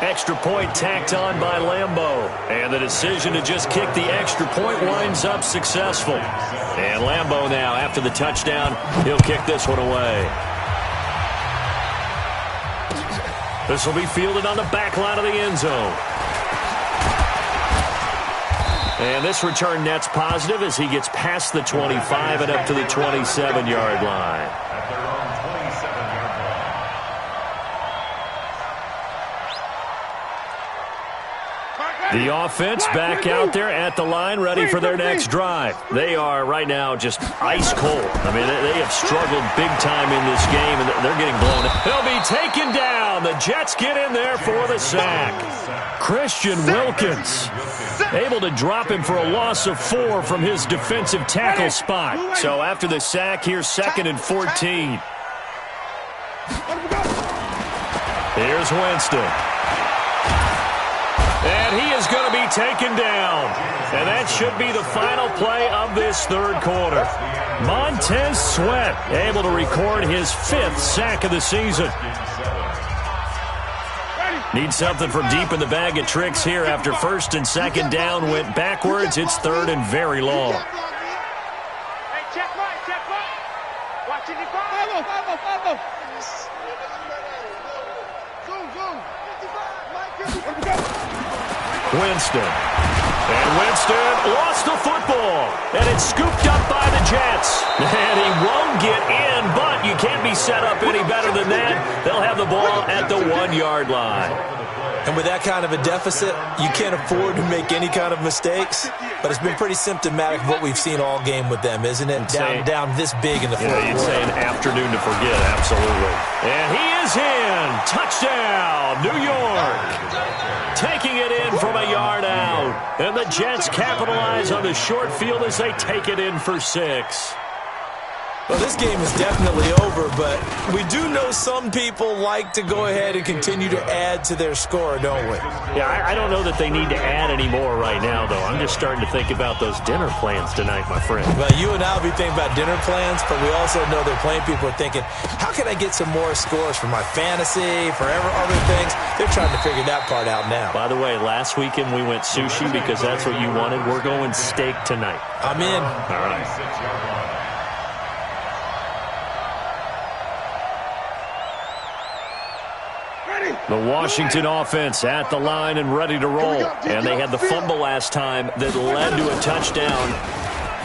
Extra point tacked on by Lambeau. And the decision to just kick the extra point winds up successful. And Lambeau now, after the touchdown, he'll kick this one away. This will be fielded on the back line of the end zone. And this return net's positive as he gets past the 25 and up to the 27-yard line. At their own 27-yard line. The offense back out there at the line, ready for their next drive. They are right now just ice cold. I mean, they have struggled big time in this game, and they're getting blown up. They'll be taken down. The Jets get in there for the sack. Christian Wilkins able to drop him for a loss of 4 from his defensive tackle spot. So after the sack, here's 2nd and 14. Here's Winston. And he is going to be taken down. And that should be the final play of this third quarter. Montez Sweat able to record his 5th sack of the season. Need something from deep in the bag of tricks here after 1st and 2nd down went backwards. It's 3rd and very long. Hey, check right, check right. Watching it, follow. Winston. And Winston lost the football. And it's scooped up by the Jets. And he won't get in, but you can't be set up any better than that. They'll have the ball at the 1-yard line. And with that kind of a deficit, you can't afford to make any kind of mistakes. But it's been pretty symptomatic of what we've seen all game with them, isn't it? Down this big in the fourth quarter. You'd say an afternoon to forget, absolutely. And he is in. Touchdown, New York. Taking it in from a yard out. And the Jets capitalize on the short field as they take it in for 6. Well, this game is definitely over, but we do know some people like to go ahead and continue to add to their score, don't we? Yeah, I don't know that they need to add any more right now, though. I'm just starting to think about those dinner plans tonight, my friend. Well, you and I will be thinking about dinner plans, but we also know they're playing people are thinking, how can I get some more scores for my fantasy, for other things? They're trying to figure that part out now. By the way, last weekend we went sushi because that's what you wanted. We're going steak tonight. I'm in. All right. The Washington offense at the line and ready to roll. And they had the fumble last time that led to a touchdown.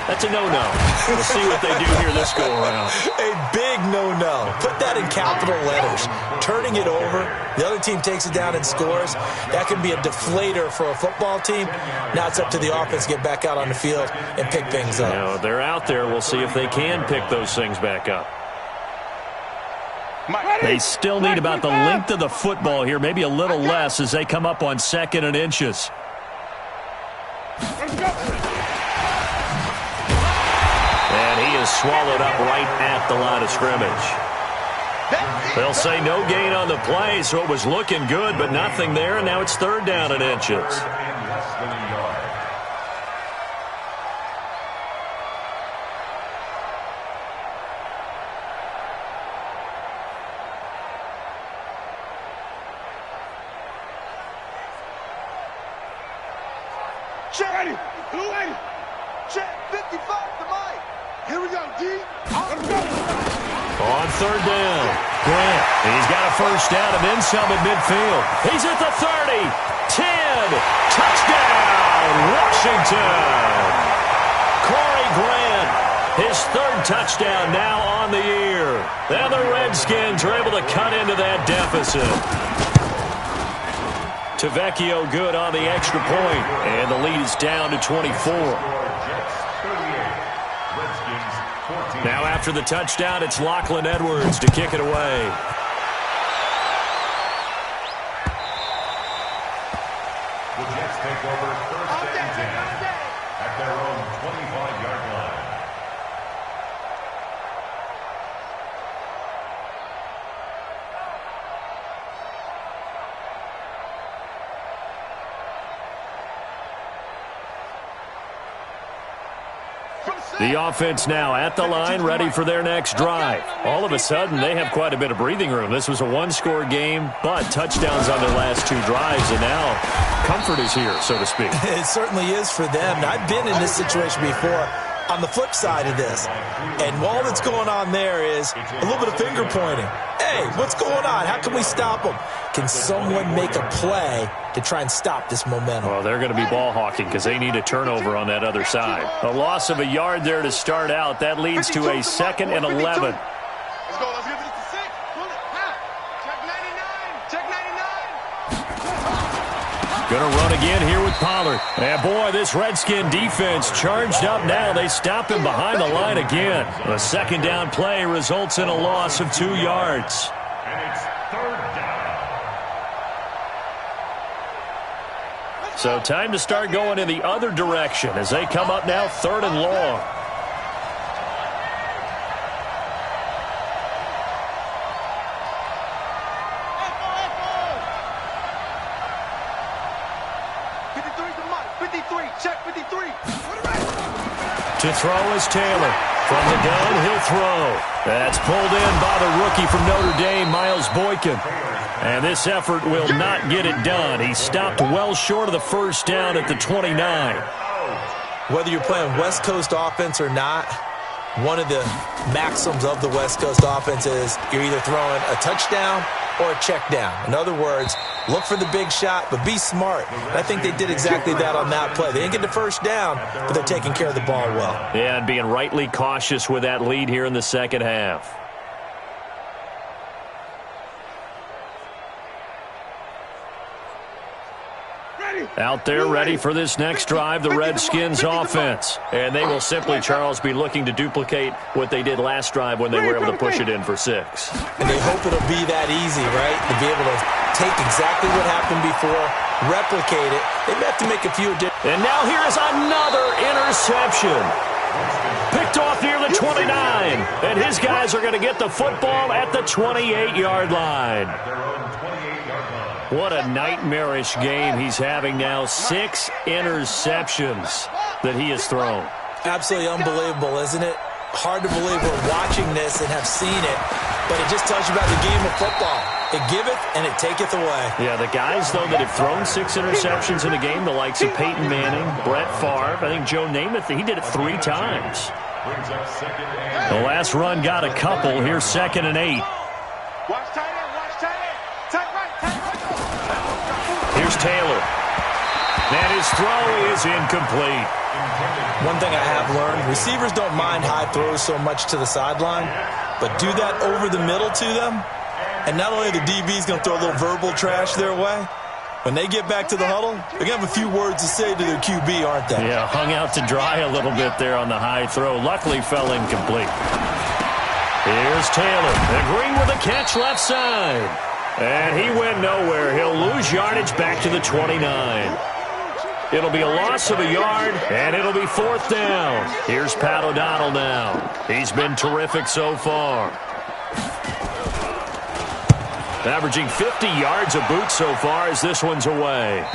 That's a no-no. We'll see what they do here this go-around. A big no-no. Put that in capital letters. Turning it over, the other team takes it down and scores. That can be a deflator for a football team. Now it's up to the offense to get back out on the field and pick things up. Now, they're out there. We'll see if they can pick those things back up. They still need about the length of the football here, maybe a little less as they come up on 2nd and inches. And he is swallowed up right at the line of scrimmage. They'll say no gain on the play, so it was looking good, but nothing there, and now it's 3rd down and inches. Check. Blue 80. Check. 55 to Mike. Here we go, D. On 3rd down, Grant. He's got a 1st down and then some at midfield. He's at the 30. 10. Touchdown, Washington. Corey Grant, his 3rd touchdown now on the year. And the Redskins are able to cut into that deficit. Tavecchio good on the extra point, and the lead is down to 24. Now after the touchdown, it's Lachlan Edwards to kick it away. The Jets take over first and 10 at their own 25-yard line. The offense now at the line, ready for their next drive. All of a sudden, they have quite a bit of breathing room. This was a one-score game, but touchdowns on their last two drives, and now comfort is here, so to speak. It certainly is for them. I've been in this situation before on the flip side of this, and all that's going on there is a little bit of finger pointing. Hey, what's going on? How can we stop them? Can someone make a play to try and stop this momentum? Well, they're going to be ball hawking because they need a turnover on that other side. A loss of a yard there to start out. That leads to a 2nd and 11. Let's go. Let's get this to 6. Pull it. Check 99. Check 99. Going to run again here with Pollard. And boy, this Redskin defense charged up now. They stop him behind the line again. A second down play results in a loss of 2 yards. And it's 3rd down. So time to start going in the other direction as they come up now 3rd and long. To throw is Taylor. From the gun, he'll throw. That's pulled in by the rookie from Notre Dame, Miles Boykin. And this effort will not get it done. He stopped well short of the first down at the 29. Whether you're playing West Coast offense or not, one of the maxims of the West Coast offense is you're either throwing a touchdown or a check down. In other words, look for the big shot, but be smart. And I think they did exactly that on that play. They didn't get the first down, but they're taking care of the ball well. Yeah, and being rightly cautious with that lead here in the second half. Out there ready for this next drive, the Redskins offense. And they will simply, Charles, be looking to duplicate what they did last drive when they were able to push it in for 6. And they hope it'll be that easy, right? To be able to take exactly what happened before, replicate it. They may have to make a few additions. And now here is another interception. Picked off near the 29. And his guys are going to get the football at the 28-yard line. What a nightmarish game he's having now. 6 interceptions that he has thrown. Absolutely unbelievable, isn't it? Hard to believe we're watching this and have seen it, but it just tells you about the game of football. It giveth and it taketh away. Yeah, the guys, though, that have thrown 6 interceptions in a game, the likes of Peyton Manning, Brett Favre, I think Joe Namath, he did it 3 times. The last run got a couple. Here's 2nd and 8. Watch tight end. Watch tight end. Tight right. Tight right. Here's Taylor. And his throw is incomplete. One thing I have learned, receivers don't mind high throws so much to the sideline, but do that over the middle to them, and not only are the DBs going to throw a little verbal trash their way, when they get back to the huddle, they're going to have a few words to say to their QB, aren't they? Yeah, hung out to dry a little bit there on the high throw. Luckily fell incomplete. Here's Taylor. And Green with a catch left side. And he went nowhere. He'll lose yardage back to the 29. It'll be a loss of a yard, and it'll be 4th down. Here's Pat O'Donnell now. He's been terrific so far. Averaging 50 yards a boot so far as this one's away.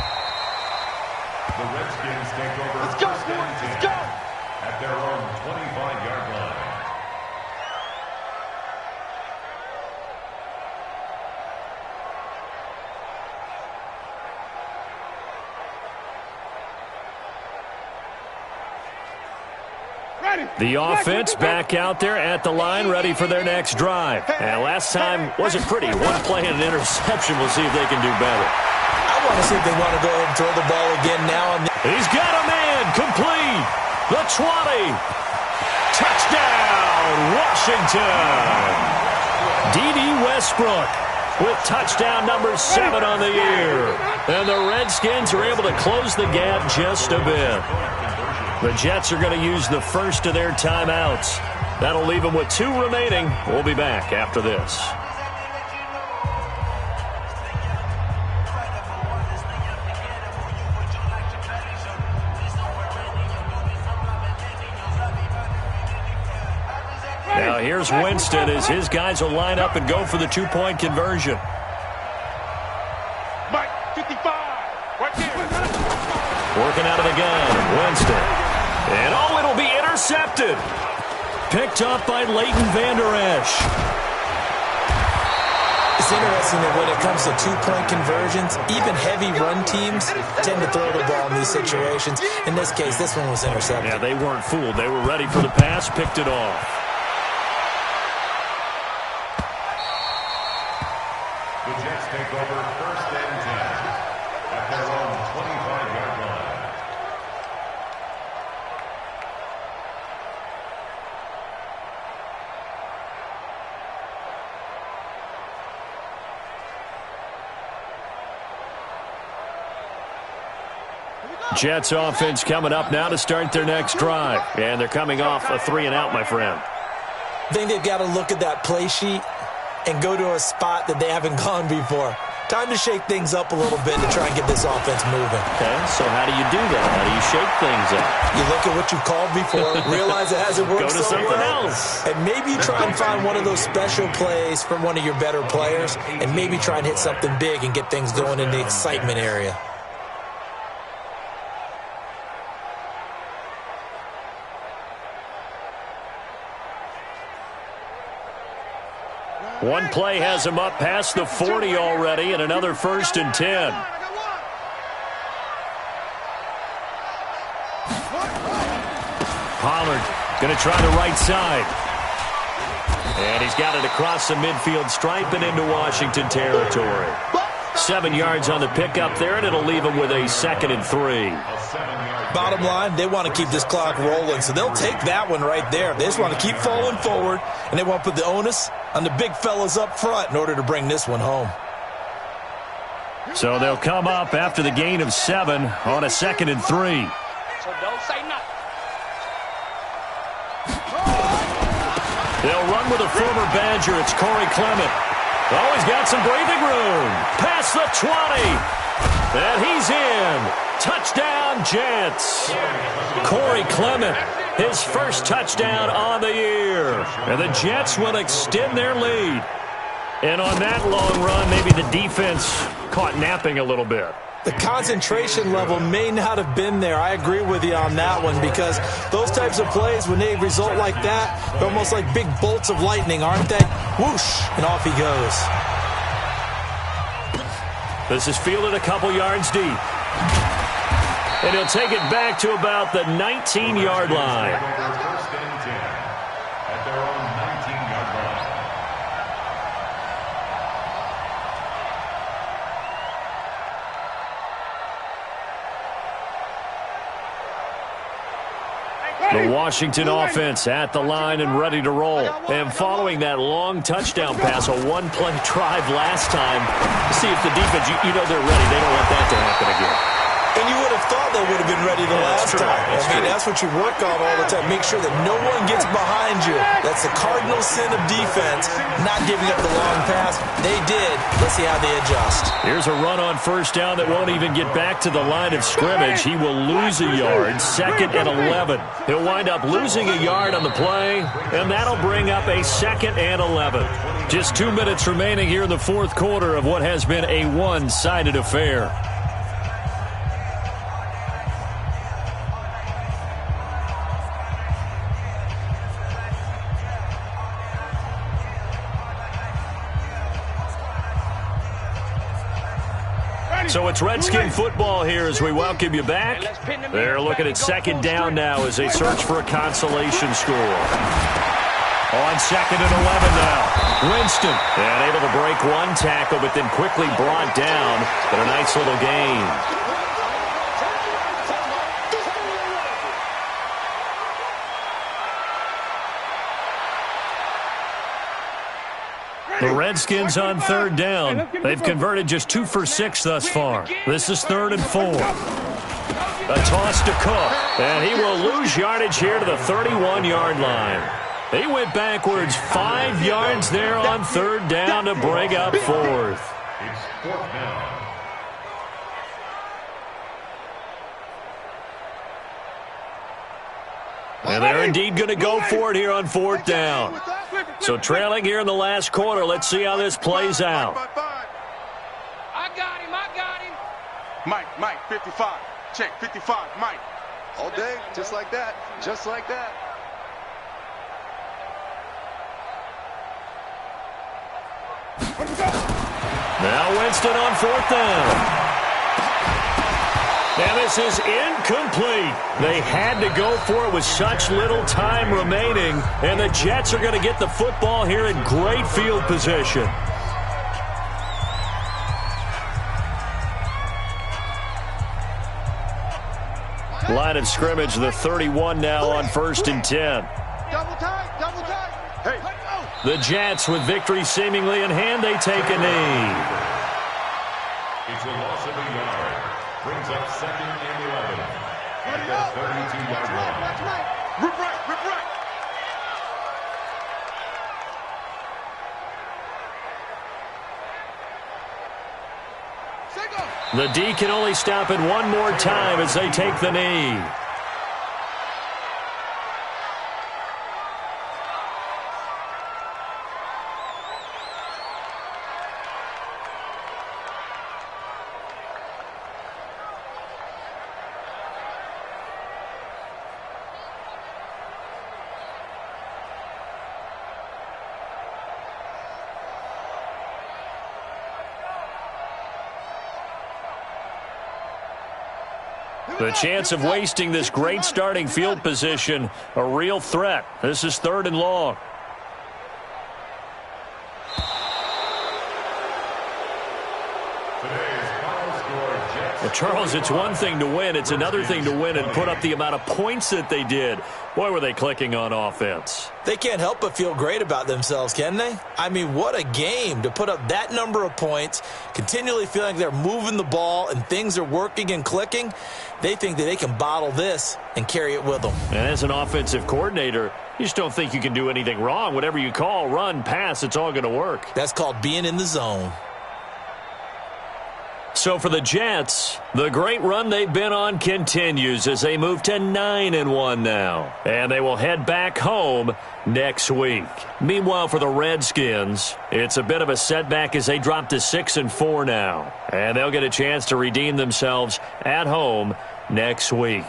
The Redskins take over first and 10 at their own 25-yard line. The offense back out there at the line, ready for their next drive. And last time wasn't pretty. One play and an interception. We'll see if they can do better. I want to see if they want to go ahead and throw the ball again now. He's got a man complete. The 20. Touchdown, Washington. D.D. Westbrook with touchdown number 7 on the year. And the Redskins are able to close the gap just a bit. The Jets are going to use the first of their timeouts. That'll leave them with 2 remaining. We'll be back after this. here's Winston as his guys will line up and go for the two-point conversion. Mike, 55. Right there. Working out of the gun, Winston. And oh, it'll be intercepted. Picked up by Leighton Vander Esch. It's interesting that when it comes to two-point conversions, even heavy run teams tend to throw the ball in these situations. In this case, this one was intercepted. Yeah, they weren't fooled. They were ready for the pass, picked it off. The Jets take over 1st and 10 at their own 25-yard line. Jets offense coming up now to start their next drive. And they're coming off a 3-and-out, my friend. I think they've got to look at that play sheet and go to a spot that they haven't gone before. Time to shake things up a little bit to try and get this offense moving. Okay, so how do you do that? How do you shake things up? You look at what you've called before, realize it hasn't worked Go to so something well, else. and maybe try and find one of those special plays from one of your better players, and maybe try and hit something big and get things going in the excitement area. One play has him up past the 40 already, and another 1st and 10. Pollard going to try the right side. And he's got it across the midfield stripe and into Washington territory. 7 yards on the pickup there, and it'll leave him with a 2nd and 3. Bottom line, they want to keep this clock rolling, so they'll take that one right there. They just want to keep falling forward, and they want to put the onus on the big fellas up front in order to bring this one home. So they'll come up after the gain of 7 on a 2nd and 3. So don't say nothing. They'll run with a former Badger. It's Corey Clement. Oh, he's got some breathing room. Past the 20. And he's in. Touchdown, Jets. Corey Clement, his first touchdown on the year. And the Jets will extend their lead. And on that long run, maybe the defense caught napping a little bit. The concentration level may not have been there. I agree with you on that one, because those types of plays, when they result like that, they're almost like big bolts of lightning, aren't they? Whoosh, and off he goes. This is fielded a couple yards deep. And he'll take it back to about the 19-yard line. 1st and 10 at their own 19-yard line. The Washington offense at the line and ready to roll. And following that long touchdown pass, a one-play drive last time, see if the defense, you know they're ready. They don't want that to happen again. And you would have thought they would have been ready the last time. That's what you work on all the time. Make sure that no one gets behind you. That's the cardinal sin of defense, not giving up the long pass. They did. Let's see how they adjust. Here's a run on 1st down that won't even get back to the line of scrimmage. He will lose a yard, 2nd and 11. He'll wind up losing a yard on the play, and that'll bring up a 2nd and 11. Just 2 minutes remaining here in the 4th quarter of what has been a one-sided affair. So it's Redskin football here as we welcome you back. They're looking at 2nd down now as they search for a consolation score. On 2nd and 11 now. Winston. And able to break one tackle, but then quickly brought down. But a nice little gain. The Redskins on 3rd down. They've converted just 2 for 6 thus far. This is 3rd and 4. A toss to Cook. And he will lose yardage here to the 31-yard line. He went backwards 5 yards there on 3rd down to bring up 4th. It's 4th down. And they're indeed going to go for it here on 4th down. So trailing here in the last quarter. Let's see how this plays out. I got him. Mike, 55. Check, 55, Mike. All day, just like that. Just like that. Now Winston on 4th down. And this is incomplete. They had to go for it with such little time remaining. And the Jets are going to get the football here in great field position. Line of scrimmage, the 31 now on 1st and 10. Double tight. Hey. The Jets, with victory seemingly in hand, they take a knee. It's a loss of a yard. Brings up 2nd and 11. At the 32-yard line. Rip right. The D can only stop it one more time as they take the knee. The chance of wasting this great starting field position, a real threat. This is 3rd and long. Well, Charles, it's one thing to win. It's another thing to win and put up the amount of points that they did. Boy, were they clicking on offense. They can't help but feel great about themselves, can they? I mean, what a game to put up that number of points, continually feeling they're moving the ball and things are working and clicking. They think that they can bottle this and carry it with them. And as an offensive coordinator, you just don't think you can do anything wrong. Whatever you call, run, pass, it's all going to work. That's called being in the zone. So for the Jets, the great run they've been on continues as they move to 9-1 now. And they will head back home next week. Meanwhile, for the Redskins, it's a bit of a setback as they drop to 6-4 now. And they'll get a chance to redeem themselves at home next week.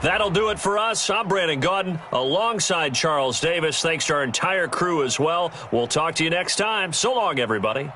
That'll do it for us. I'm Brandon Gaudin alongside Charles Davis. Thanks to our entire crew as well. We'll talk to you next time. So long, everybody.